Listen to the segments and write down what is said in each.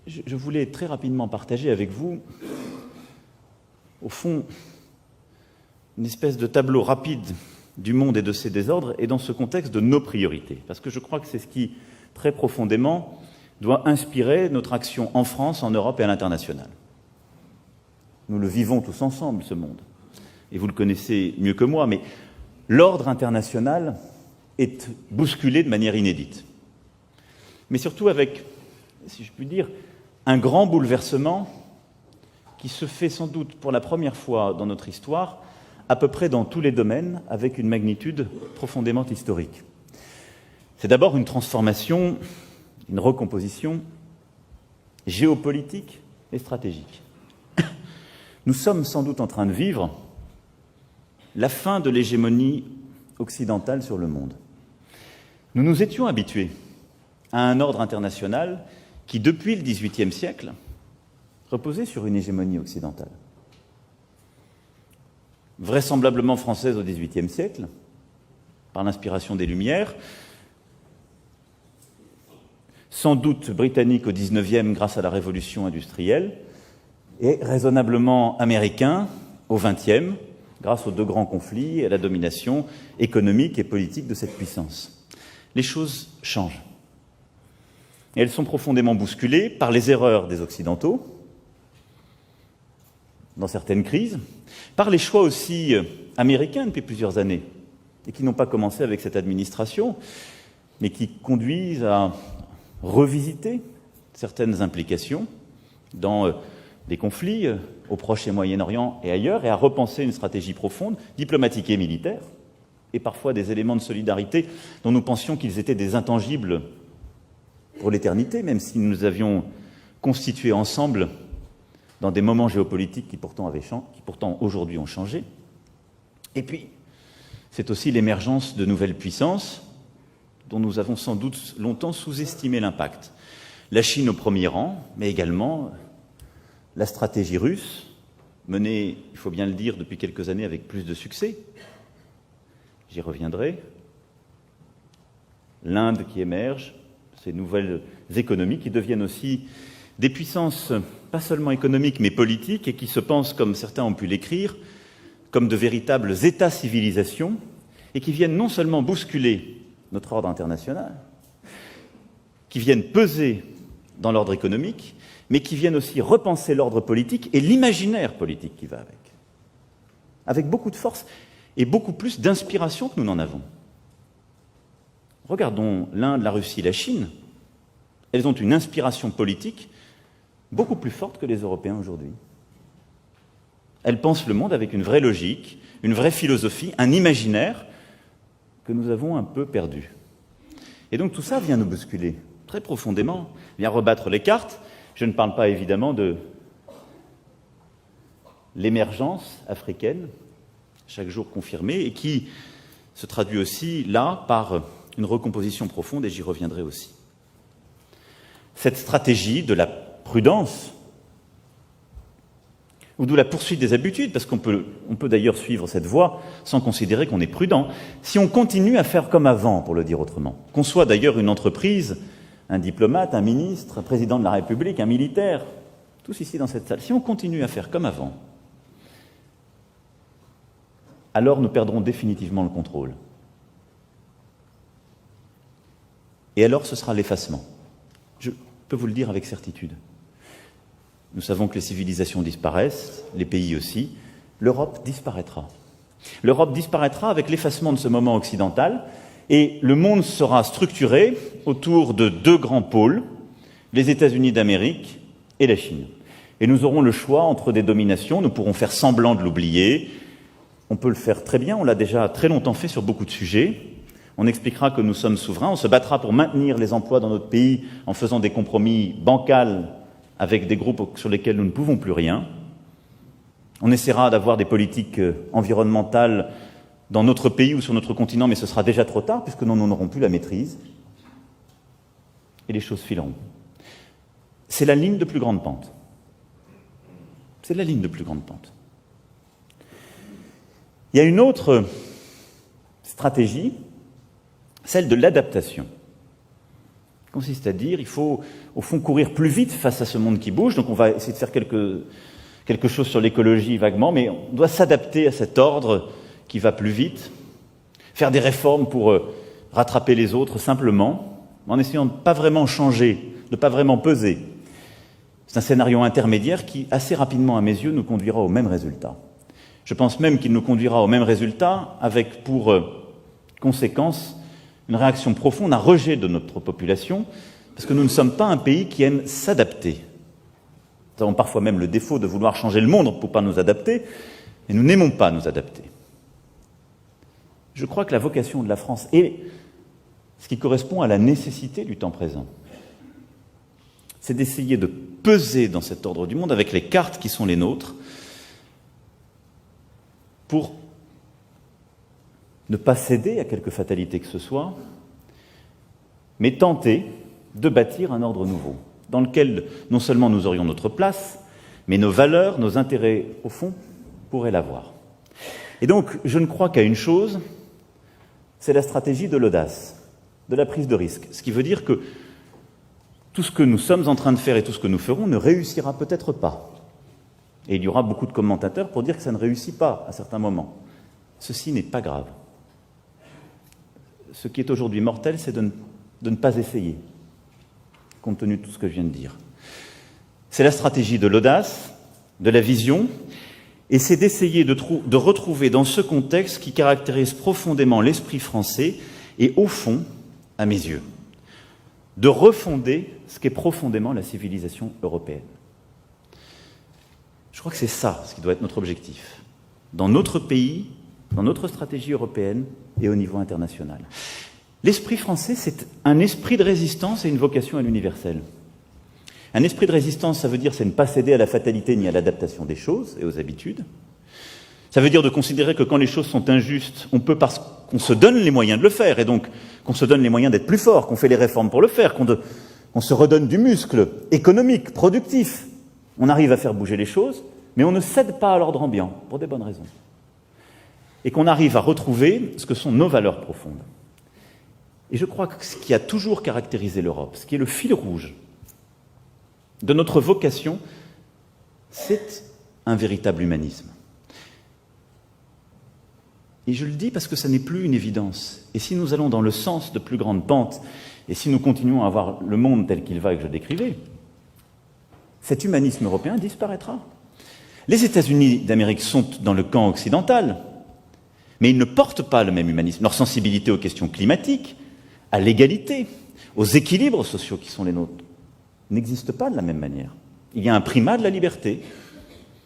je voulais très rapidement partager avec vous, au fond, une espèce de tableau rapide du monde et de ses désordres, et dans ce contexte de nos priorités. Parce que je crois que c'est ce qui, très profondément, doit inspirer notre action en France, en Europe et à l'international. Nous le vivons tous ensemble, ce monde. Et vous le connaissez mieux que moi, mais l'ordre international est bousculé de manière inédite. Mais surtout avec, si je puis dire, un grand bouleversement qui se fait sans doute pour la première fois dans notre histoire, à peu près dans tous les domaines, avec une magnitude profondément historique. C'est d'abord une transformation, une recomposition géopolitique et stratégique. Nous sommes sans doute en train de vivre la fin de l'hégémonie occidentale sur le monde. Nous nous étions habitués à un ordre international qui, depuis le XVIIIe siècle, reposait sur une hégémonie occidentale. Vraisemblablement française au XVIIIe siècle, par l'inspiration des Lumières, sans doute britannique au XIXe grâce à la révolution industrielle, et raisonnablement américain au XXe, grâce aux deux grands conflits et à la domination économique et politique de cette puissance. Les choses changent. Et elles sont profondément bousculées par les erreurs des Occidentaux, dans certaines crises, par les choix aussi américains depuis plusieurs années, et qui n'ont pas commencé avec cette administration, mais qui conduisent à revisiter certaines implications dans des conflits au Proche et Moyen-Orient et ailleurs, et à repenser une stratégie profonde, diplomatique et militaire, et parfois des éléments de solidarité dont nous pensions qu'ils étaient des intangibles pour l'éternité, même si nous avions constitué ensemble dans des moments géopolitiques qui pourtant aujourd'hui ont changé. Et puis, c'est aussi l'émergence de nouvelles puissances dont nous avons sans doute longtemps sous-estimé l'impact. La Chine au premier rang, mais également la stratégie russe, menée, il faut bien le dire, depuis quelques années avec plus de succès. J'y reviendrai. L'Inde qui émerge, ces nouvelles économies qui deviennent aussi des puissances pas seulement économiques mais politiques et qui se pensent, comme certains ont pu l'écrire, comme de véritables États-civilisations et qui viennent non seulement bousculer notre ordre international, qui viennent peser dans l'ordre économique, mais qui viennent aussi repenser l'ordre politique et l'imaginaire politique qui va avec beaucoup de force et beaucoup plus d'inspiration que nous n'en avons. Regardons l'Inde, la Russie, la Chine. Elles ont une inspiration politique beaucoup plus forte que les Européens aujourd'hui. Elles pensent le monde avec une vraie logique, une vraie philosophie, un imaginaire que nous avons un peu perdu. Et donc tout ça vient nous bousculer très profondément, vient rebattre les cartes. Je ne parle pas évidemment de l'émergence africaine, chaque jour confirmée, et qui se traduit aussi là par une recomposition profonde, et j'y reviendrai aussi. Cette stratégie de la prudence, ou de la poursuite des habitudes, parce qu'on peut d'ailleurs suivre cette voie sans considérer qu'on est prudent, si on continue à faire comme avant, pour le dire autrement, qu'on soit d'ailleurs une entreprise, un diplomate, un ministre, un président de la République, un militaire, tous ici dans cette salle, si on continue à faire comme avant, alors nous perdrons définitivement le contrôle. Et alors ce sera l'effacement. Je peux vous le dire avec certitude. Nous savons que les civilisations disparaissent, les pays aussi. L'Europe disparaîtra. L'Europe disparaîtra avec l'effacement de ce moment occidental, et le monde sera structuré autour de deux grands pôles, les États-Unis d'Amérique et la Chine. Et nous aurons le choix entre des dominations, nous pourrons faire semblant de l'oublier, on peut le faire très bien, on l'a déjà très longtemps fait sur beaucoup de sujets. On expliquera que nous sommes souverains, on se battra pour maintenir les emplois dans notre pays en faisant des compromis bancals avec des groupes sur lesquels nous ne pouvons plus rien. On essaiera d'avoir des politiques environnementales dans notre pays ou sur notre continent, mais ce sera déjà trop tard puisque nous n'en aurons plus la maîtrise. Et les choses fileront. C'est la ligne de plus grande pente. C'est la ligne de plus grande pente. Il y a une autre stratégie, celle de l'adaptation. consiste à dire il faut, au fond, courir plus vite face à ce monde qui bouge. Donc on va essayer de faire quelque chose sur l'écologie vaguement, mais on doit s'adapter à cet ordre qui va plus vite, faire des réformes pour rattraper les autres simplement, en essayant de ne pas vraiment changer, de ne pas vraiment peser. C'est un scénario intermédiaire qui, assez rapidement à mes yeux, nous conduira au même résultat. Je pense même qu'il nous conduira au même résultat avec pour conséquence une réaction profonde, un rejet de notre population, parce que nous ne sommes pas un pays qui aime s'adapter. Nous avons parfois même le défaut de vouloir changer le monde pour ne pas nous adapter, et nous n'aimons pas nous adapter. Je crois que la vocation de la France est ce qui correspond à la nécessité du temps présent. C'est d'essayer de peser dans cet ordre du monde avec les cartes qui sont les nôtres pour ne pas céder à quelque fatalité que ce soit, mais tenter de bâtir un ordre nouveau, dans lequel non seulement nous aurions notre place, mais nos valeurs, nos intérêts, au fond, pourraient l'avoir. Et donc, je ne crois qu'à une chose, c'est la stratégie de l'audace, de la prise de risque. Ce qui veut dire que tout ce que nous sommes en train de faire et tout ce que nous ferons ne réussira peut-être pas. Et il y aura beaucoup de commentateurs pour dire que ça ne réussit pas à certains moments. Ceci n'est pas grave. Ce qui est aujourd'hui mortel, c'est de ne pas essayer, compte tenu de tout ce que je viens de dire. C'est la stratégie de l'audace, de la vision, et c'est d'essayer de retrouver dans ce contexte qui caractérise profondément l'esprit français et, au fond, à mes yeux, de refonder ce qu'est profondément la civilisation européenne. Je crois que c'est ça ce qui doit être notre objectif, dans notre pays, dans notre stratégie européenne et au niveau international. L'esprit français, c'est un esprit de résistance et une vocation à l'universel. Un esprit de résistance, ça veut dire c'est ne pas céder à la fatalité ni à l'adaptation des choses et aux habitudes. Ça veut dire de considérer que quand les choses sont injustes, on peut parce qu'on se donne les moyens de le faire, et donc qu'on se donne les moyens d'être plus fort, qu'on fait les réformes pour le faire, qu'on se redonne du muscle économique, productif. On arrive à faire bouger les choses, mais on ne cède pas à l'ordre ambiant, pour des bonnes raisons. Et qu'on arrive à retrouver ce que sont nos valeurs profondes. Et je crois que ce qui a toujours caractérisé l'Europe, ce qui est le fil rouge de notre vocation, c'est un véritable humanisme. Et je le dis parce que ça n'est plus une évidence. Et si nous allons dans le sens de plus grandes pentes, et si nous continuons à voir le monde tel qu'il va et que je décrivais, cet humanisme européen disparaîtra. Les États-Unis d'Amérique sont dans le camp occidental, mais ils ne portent pas le même humanisme. Leur sensibilité aux questions climatiques, à l'égalité, aux équilibres sociaux qui sont les nôtres, n'existe pas de la même manière. Il y a un primat de la liberté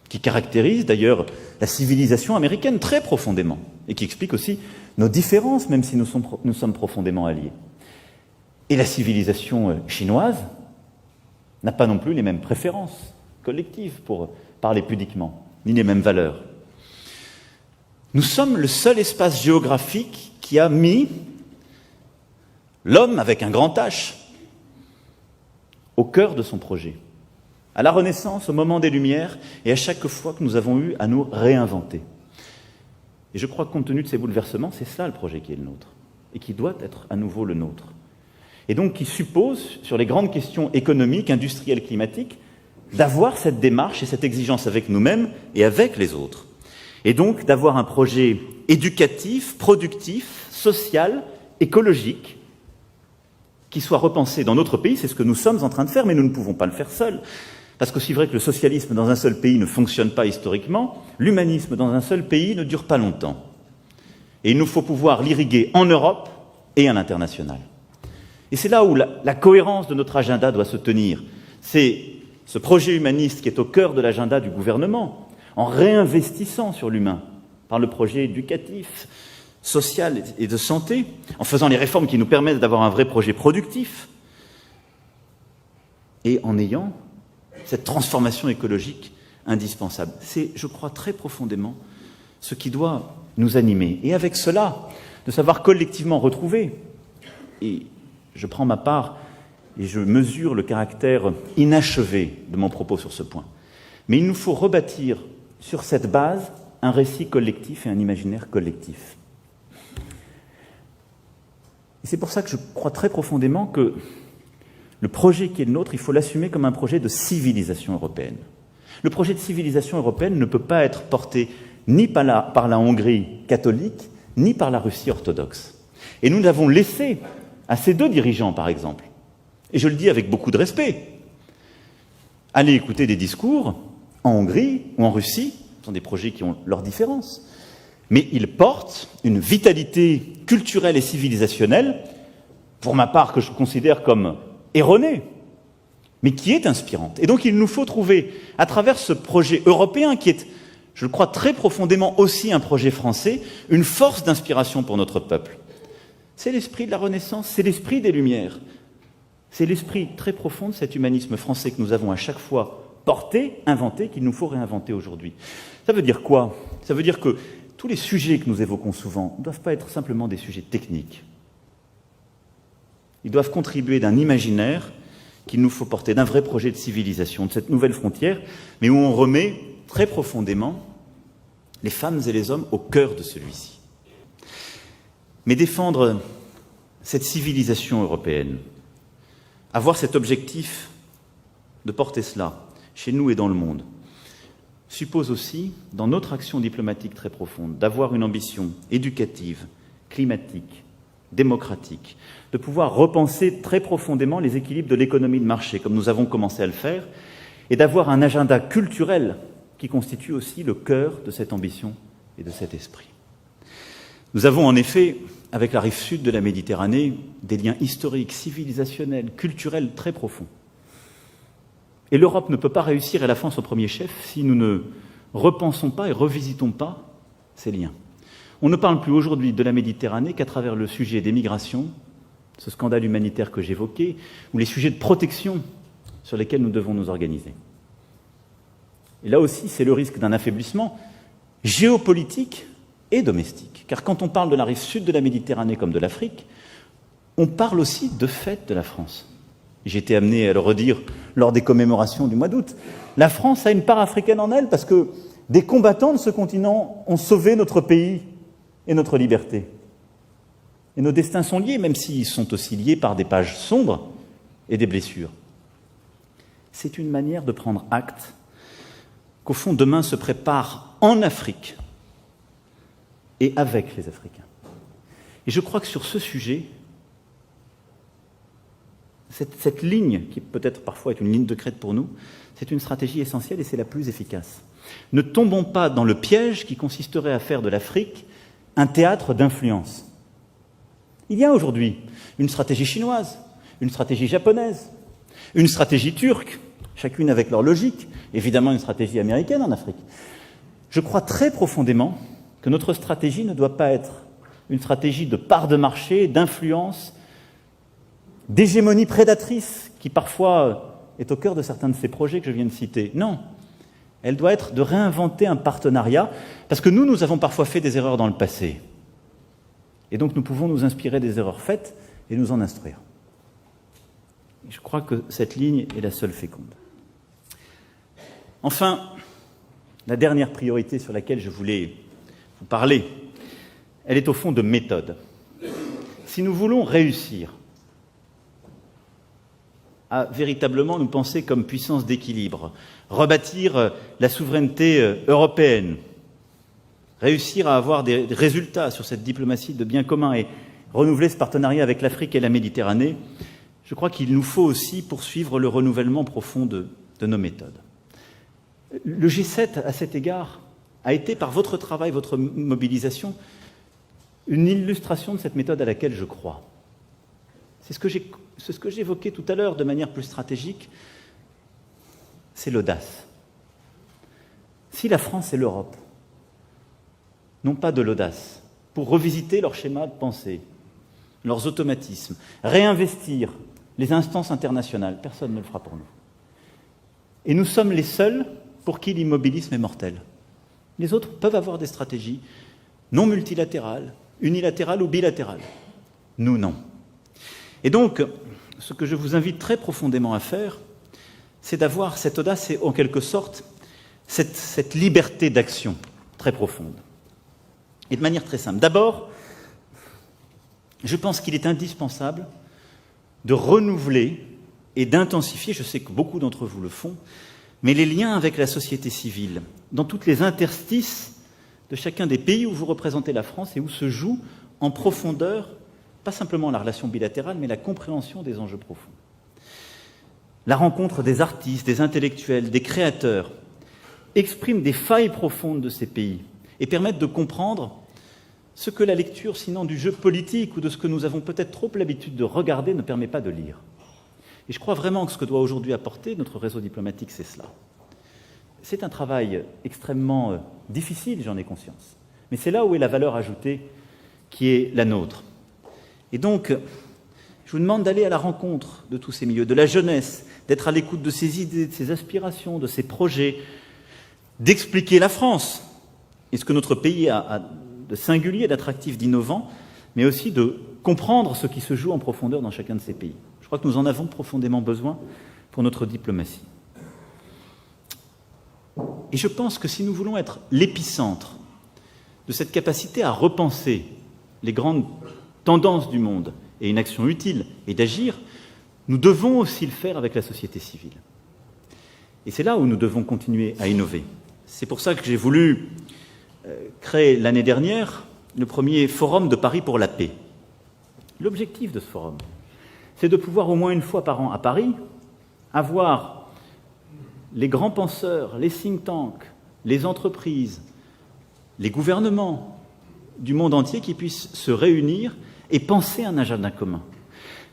qui caractérise d'ailleurs la civilisation américaine très profondément et qui explique aussi nos différences, même si nous sommes profondément alliés. Et la civilisation chinoise n'a pas non plus les mêmes préférences collectives, pour parler pudiquement, ni les mêmes valeurs. Nous sommes le seul espace géographique qui a mis l'homme avec un grand H au cœur de son projet, à la Renaissance, au moment des Lumières, et à chaque fois que nous avons eu à nous réinventer. Et je crois que compte tenu de ces bouleversements, c'est ça le projet qui est le nôtre, et qui doit être à nouveau le nôtre. Et donc qui suppose, sur les grandes questions économiques, industrielles, climatiques, d'avoir cette démarche et cette exigence avec nous-mêmes et avec les autres. Et donc d'avoir un projet éducatif, productif, social, écologique, qui soit repensé dans notre pays. C'est ce que nous sommes en train de faire, mais nous ne pouvons pas le faire seuls. Parce qu'aussi vrai que le socialisme dans un seul pays ne fonctionne pas historiquement, l'humanisme dans un seul pays ne dure pas longtemps. Et il nous faut pouvoir l'irriguer en Europe et à l'international. Et c'est là où la cohérence de notre agenda doit se tenir. C'est ce projet humaniste qui est au cœur de l'agenda du gouvernement, en réinvestissant sur l'humain par le projet éducatif, social et de santé, en faisant les réformes qui nous permettent d'avoir un vrai projet productif, et en ayant cette transformation écologique indispensable. C'est, je crois, très profondément ce qui doit nous animer. Et avec cela, de savoir collectivement retrouver, et je prends ma part et je mesure le caractère inachevé de mon propos sur ce point, mais il nous faut rebâtir sur cette base un récit collectif et un imaginaire collectif. Et c'est pour ça que je crois très profondément que Le projet qui est le nôtre, il faut l'assumer comme un projet de civilisation européenne. Le projet de civilisation européenne ne peut pas être porté ni par la Hongrie catholique, ni par la Russie orthodoxe. Et nous avons laissé à ces deux dirigeants, par exemple, et je le dis avec beaucoup de respect, aller écouter des discours en Hongrie ou en Russie. Ce sont des projets qui ont leurs différences. Mais ils portent une vitalité culturelle et civilisationnelle, pour ma part, que je considère comme erronée, mais qui est inspirante. Et donc il nous faut trouver, à travers ce projet européen, qui est, je le crois, très profondément aussi un projet français, une force d'inspiration pour notre peuple. C'est l'esprit de la Renaissance, c'est l'esprit des Lumières. C'est l'esprit très profond de cet humanisme français que nous avons à chaque fois porté, inventé, qu'il nous faut réinventer aujourd'hui. Ça veut dire quoi? Ça veut dire que tous les sujets que nous évoquons souvent ne doivent pas être simplement des sujets techniques. Ils doivent contribuer d'un imaginaire qu'il nous faut porter, d'un vrai projet de civilisation, de cette nouvelle frontière, mais où on remet très profondément les femmes et les hommes au cœur de celui-ci. Mais défendre cette civilisation européenne, avoir cet objectif de porter cela chez nous et dans le monde, suppose aussi, dans notre action diplomatique très profonde, d'avoir une ambition éducative, climatique, démocratique, de pouvoir repenser très profondément les équilibres de l'économie de marché, comme nous avons commencé à le faire, et d'avoir un agenda culturel qui constitue aussi le cœur de cette ambition et de cet esprit. Nous avons en effet, avec la rive sud de la Méditerranée, des liens historiques, civilisationnels, culturels très profonds. Et l'Europe ne peut pas réussir, et la France au premier chef, si nous ne repensons pas et revisitons pas ces liens. On ne parle plus aujourd'hui de la Méditerranée qu'à travers le sujet des migrations, ce scandale humanitaire que j'évoquais, ou les sujets de protection sur lesquels nous devons nous organiser. Et là aussi, c'est le risque d'un affaiblissement géopolitique et domestique. Car quand on parle de la rive sud de la Méditerranée comme de l'Afrique, on parle aussi de fait de la France. J'ai été amené à le redire lors des commémorations du mois d'août. La France a une part africaine en elle parce que des combattants de ce continent ont sauvé notre pays et notre liberté. Et nos destins sont liés, même s'ils sont aussi liés par des pages sombres et des blessures. C'est une manière de prendre acte qu'au fond, demain se prépare en Afrique et avec les Africains. Et je crois que sur ce sujet, cette ligne, qui peut-être parfois est une ligne de crête pour nous, c'est une stratégie essentielle et c'est la plus efficace. Ne tombons pas dans le piège qui consisterait à faire de l'Afrique un théâtre d'influence. Il y a aujourd'hui une stratégie chinoise, une stratégie japonaise, une stratégie turque, chacune avec leur logique, évidemment une stratégie américaine en Afrique. Je crois très profondément que notre stratégie ne doit pas être une stratégie de part de marché, d'influence, d'hégémonie prédatrice, qui parfois est au cœur de certains de ces projets que je viens de citer. Non, elle doit être de réinventer un partenariat, parce que nous avons parfois fait des erreurs dans le passé. Et donc nous pouvons nous inspirer des erreurs faites et nous en instruire. Et je crois que cette ligne est la seule féconde. Enfin, la dernière priorité sur laquelle je voulais vous parler, elle est au fond de méthode. Si nous voulons réussir à véritablement nous penser comme puissance d'équilibre, rebâtir la souveraineté européenne, réussir à avoir des résultats sur cette diplomatie de bien commun et renouveler ce partenariat avec l'Afrique et la Méditerranée, je crois qu'il nous faut aussi poursuivre le renouvellement profond de nos méthodes. Le G7, à cet égard, a été, par votre travail, votre mobilisation, une illustration de cette méthode à laquelle je crois. C'est ce que j'évoquais tout à l'heure de manière plus stratégique, c'est l'audace. Si la France et l'Europe n'ont pas de l'audace pour revisiter leur schéma de pensée, leurs automatismes, réinvestir les instances internationales, personne ne le fera pour nous. Et nous sommes les seuls pour qui l'immobilisme est mortel. Les autres peuvent avoir des stratégies non multilatérales, unilatérales ou bilatérales. Nous, non. Et donc, ce que je vous invite très profondément à faire, c'est d'avoir cette audace et, en quelque sorte, cette liberté d'action très profonde. Et de manière très simple. D'abord, je pense qu'il est indispensable de renouveler et d'intensifier, je sais que beaucoup d'entre vous le font, mais les liens avec la société civile, dans toutes les interstices de chacun des pays où vous représentez la France et où se joue en profondeur, pas simplement la relation bilatérale, mais la compréhension des enjeux profonds. La rencontre des artistes, des intellectuels, des créateurs exprime des failles profondes de ces pays et permettent de comprendre ce que la lecture, sinon du jeu politique ou de ce que nous avons peut-être trop l'habitude de regarder, ne permet pas de lire. Et je crois vraiment que ce que doit aujourd'hui apporter notre réseau diplomatique, c'est cela. C'est un travail extrêmement difficile, j'en ai conscience. Mais c'est là où est la valeur ajoutée qui est la nôtre. Et donc, je vous demande d'aller à la rencontre de tous ces milieux, de la jeunesse, d'être à l'écoute de ses idées, de ses aspirations, de ses projets, d'expliquer la France et ce que notre pays a de singulier, d'attractif, d'innovant, mais aussi de comprendre ce qui se joue en profondeur dans chacun de ces pays. Je crois que nous en avons profondément besoin pour notre diplomatie. Et je pense que si nous voulons être l'épicentre de cette capacité à repenser les grandes tendances du monde et une action utile et d'agir, nous devons aussi le faire avec la société civile. Et c'est là où nous devons continuer à innover. C'est pour ça que j'ai voulu créer l'année dernière le premier forum de Paris pour la paix. L'objectif de ce forum, c'est de pouvoir au moins une fois par an à Paris avoir les grands penseurs, les think tanks, les entreprises, les gouvernements du monde entier qui puissent se réunir et penser un agenda commun.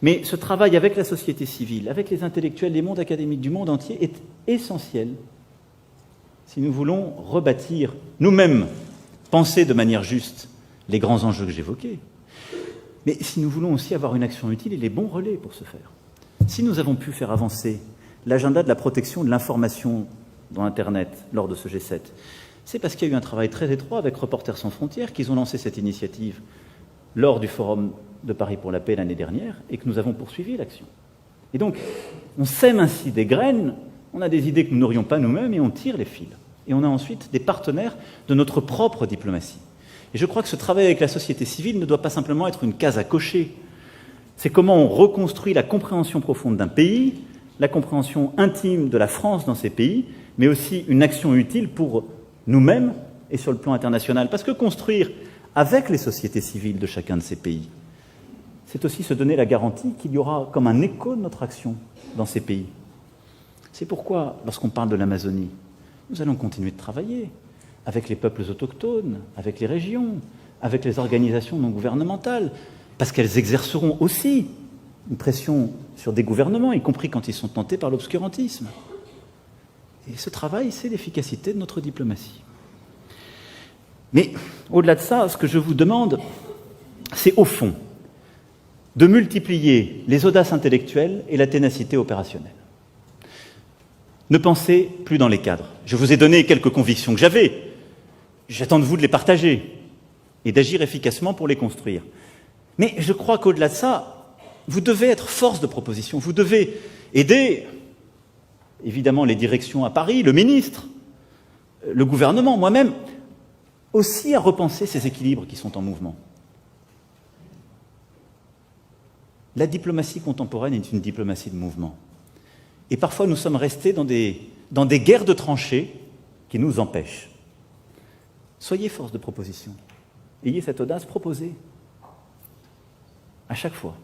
Mais ce travail avec la société civile, avec les intellectuels, les mondes académiques du monde entier est essentiel si nous voulons rebâtir nous-mêmes, penser de manière juste les grands enjeux que j'évoquais, mais si nous voulons aussi avoir une action utile et les bons relais pour ce faire. Si nous avons pu faire avancer l'agenda de la protection de l'information dans Internet lors de ce G7, c'est parce qu'il y a eu un travail très étroit avec Reporters sans frontières, qu'ils ont lancé cette initiative lors du Forum de Paris pour la paix l'année dernière, et que nous avons poursuivi l'action. Et donc, on sème ainsi des graines, on a des idées que nous n'aurions pas nous-mêmes, et on tire les fils. Et on a ensuite des partenaires de notre propre diplomatie. Et je crois que ce travail avec la société civile ne doit pas simplement être une case à cocher. C'est comment on reconstruit la compréhension profonde d'un pays, la compréhension intime de la France dans ces pays, mais aussi une action utile pour nous-mêmes et sur le plan international. Parce que construire avec les sociétés civiles de chacun de ces pays, c'est aussi se donner la garantie qu'il y aura comme un écho de notre action dans ces pays. C'est pourquoi, lorsqu'on parle de l'Amazonie, nous allons continuer de travailler avec les peuples autochtones, avec les régions, avec les organisations non gouvernementales, parce qu'elles exerceront aussi une pression sur des gouvernements, y compris quand ils sont tentés par l'obscurantisme. Et ce travail, c'est l'efficacité de notre diplomatie. Mais au-delà de ça, ce que je vous demande, c'est au fond de multiplier les audaces intellectuelles et la ténacité opérationnelle. Ne pensez plus dans les cadres. Je vous ai donné quelques convictions que j'avais. J'attends de vous de les partager et d'agir efficacement pour les construire. Mais je crois qu'au-delà de ça, vous devez être force de proposition. Vous devez aider, évidemment, les directions à Paris, le ministre, le gouvernement, moi-même, aussi à repenser ces équilibres qui sont en mouvement. La diplomatie contemporaine est une diplomatie de mouvement. Et parfois, nous sommes restés dans des guerres de tranchées qui nous empêchent. Soyez force de proposition. Ayez cette audace, proposée. À chaque fois.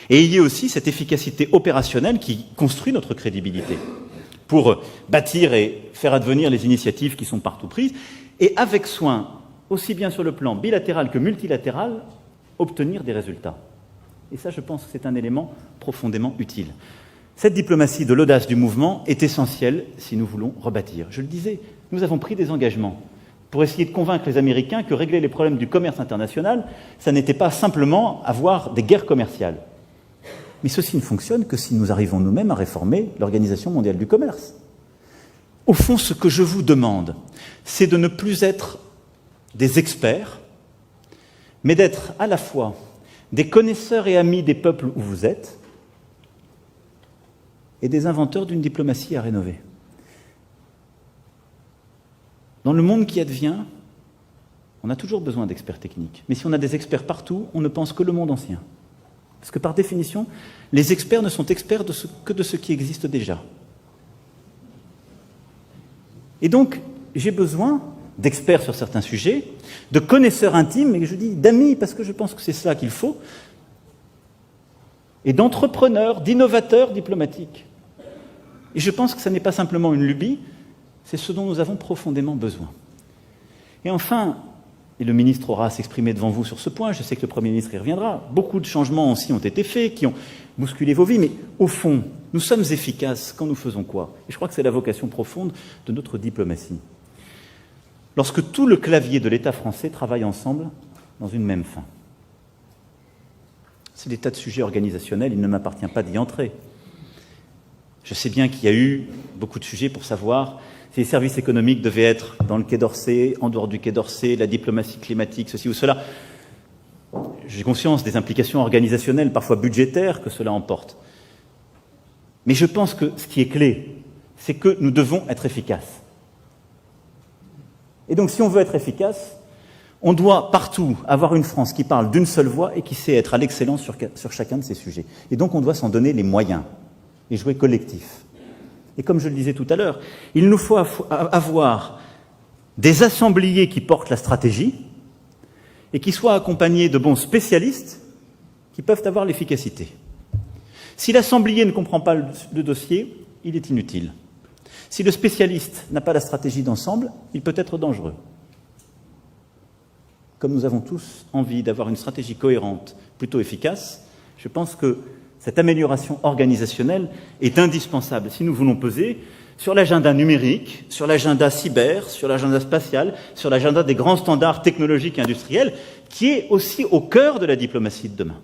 Et ayez aussi cette efficacité opérationnelle qui construit notre crédibilité pour bâtir et faire advenir les initiatives qui sont partout prises et avec soin, aussi bien sur le plan bilatéral que multilatéral, obtenir des résultats. Et ça, je pense que c'est un élément profondément utile. Cette diplomatie de l'audace du mouvement est essentielle si nous voulons rebâtir. Je le disais, nous avons pris des engagements pour essayer de convaincre les Américains que régler les problèmes du commerce international, ça n'était pas simplement avoir des guerres commerciales. Mais ceci ne fonctionne que si nous arrivons nous-mêmes à réformer l'Organisation mondiale du commerce. Au fond, ce que je vous demande, c'est de ne plus être des experts, mais d'être à la fois des connaisseurs et amis des peuples où vous êtes, et des inventeurs d'une diplomatie à rénover. Dans le monde qui advient, on a toujours besoin d'experts techniques. Mais si on a des experts partout, on ne pense que le monde ancien. Parce que par définition, les experts ne sont experts que de ce qui existe déjà. Et donc, j'ai besoin d'experts sur certains sujets, de connaisseurs intimes, et je dis d'amis, parce que je pense que c'est ça qu'il faut, et d'entrepreneurs, d'innovateurs diplomatiques. Et je pense que ce n'est pas simplement une lubie, c'est ce dont nous avons profondément besoin. Et enfin, et le ministre aura à s'exprimer devant vous sur ce point, je sais que le Premier ministre y reviendra, beaucoup de changements aussi ont été faits, qui ont bousculé vos vies, mais au fond, nous sommes efficaces quand nous faisons quoi? Et je crois que c'est la vocation profonde de notre diplomatie. Lorsque tout le clavier de l'État français travaille ensemble dans une même fin. C'est des tas de sujets organisationnels, il ne m'appartient pas d'y entrer. Je sais bien qu'il y a eu beaucoup de sujets pour savoir si les services économiques devaient être dans le Quai d'Orsay, en dehors du Quai d'Orsay, la diplomatie climatique, ceci ou cela. J'ai conscience des implications organisationnelles, parfois budgétaires, que cela emporte. Mais je pense que ce qui est clé, c'est que nous devons être efficaces. Et donc, si on veut être efficace, on doit partout avoir une France qui parle d'une seule voix et qui sait être à l'excellence sur chacun de ces sujets. Et donc, on doit s'en donner les moyens et jouer collectif. Et comme je le disais tout à l'heure, il nous faut avoir des assembliers qui portent la stratégie et qui soient accompagnés de bons spécialistes qui peuvent avoir l'efficacité. Si l'assemblier ne comprend pas le dossier, il est inutile. Si le spécialiste n'a pas la stratégie d'ensemble, il peut être dangereux. Comme nous avons tous envie d'avoir une stratégie cohérente, plutôt efficace, je pense que cette amélioration organisationnelle est indispensable si nous voulons peser sur l'agenda numérique, sur l'agenda cyber, sur l'agenda spatial, sur l'agenda des grands standards technologiques et industriels, qui est aussi au cœur de la diplomatie de demain.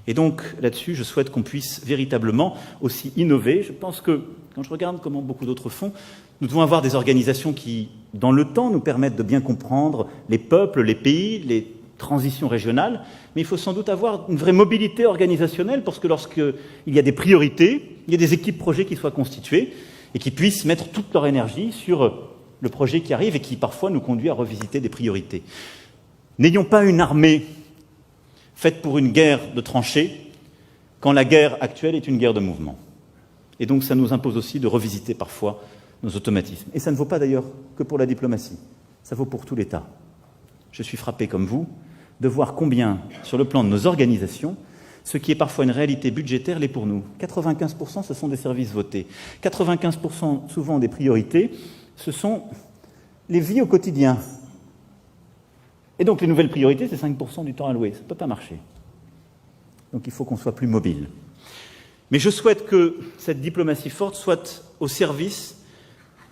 Et donc, là-dessus, je souhaite qu'on puisse véritablement aussi innover. Je pense que, quand je regarde comment beaucoup d'autres font, nous devons avoir des organisations qui, dans le temps, nous permettent de bien comprendre les peuples, les pays, les transitions régionales, mais il faut sans doute avoir une vraie mobilité organisationnelle parce que lorsqu'il y a des priorités, il y a des équipes projets qui soient constituées et qui puissent mettre toute leur énergie sur le projet qui arrive et qui parfois nous conduit à revisiter des priorités. N'ayons pas une armée faite pour une guerre de tranchées quand la guerre actuelle est une guerre de mouvement. Et donc ça nous impose aussi de revisiter parfois nos automatismes. Et ça ne vaut pas d'ailleurs que pour la diplomatie, ça vaut pour tout l'État. Je suis frappé comme vous de voir combien, sur le plan de nos organisations, ce qui est parfois une réalité budgétaire l'est pour nous. 95% ce sont des services votés. 95% souvent des priorités, ce sont les vies au quotidien. Et donc les nouvelles priorités, c'est 5% du temps alloué. Ça ne peut pas marcher. Donc il faut qu'on soit plus mobile. Mais je souhaite que cette diplomatie forte soit au service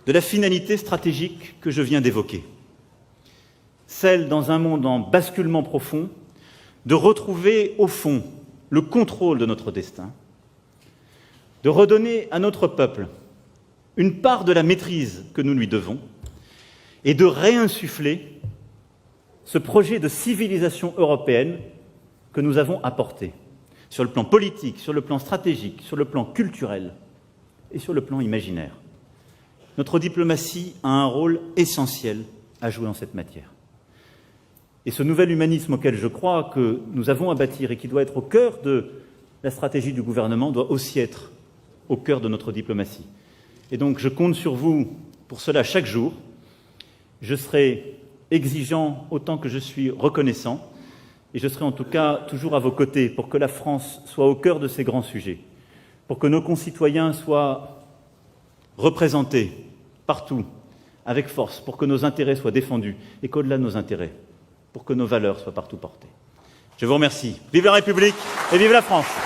de la finalité stratégique que je viens d'évoquer. Celle, dans un monde en basculement profond, de retrouver au fond le contrôle de notre destin, de redonner à notre peuple une part de la maîtrise que nous lui devons et de réinsuffler ce projet de civilisation européenne que nous avons apporté sur le plan politique, sur le plan stratégique, sur le plan culturel et sur le plan imaginaire. Notre diplomatie a un rôle essentiel à jouer en cette matière. Et ce nouvel humanisme auquel je crois que nous avons à bâtir et qui doit être au cœur de la stratégie du gouvernement doit aussi être au cœur de notre diplomatie. Et donc je compte sur vous pour cela chaque jour. Je serai exigeant autant que je suis reconnaissant et je serai en tout cas toujours à vos côtés pour que la France soit au cœur de ces grands sujets, pour que nos concitoyens soient représentés partout avec force, pour que nos intérêts soient défendus et qu'au-delà de nos intérêts, pour que nos valeurs soient partout portées. Je vous remercie. Vive la République et vive la France!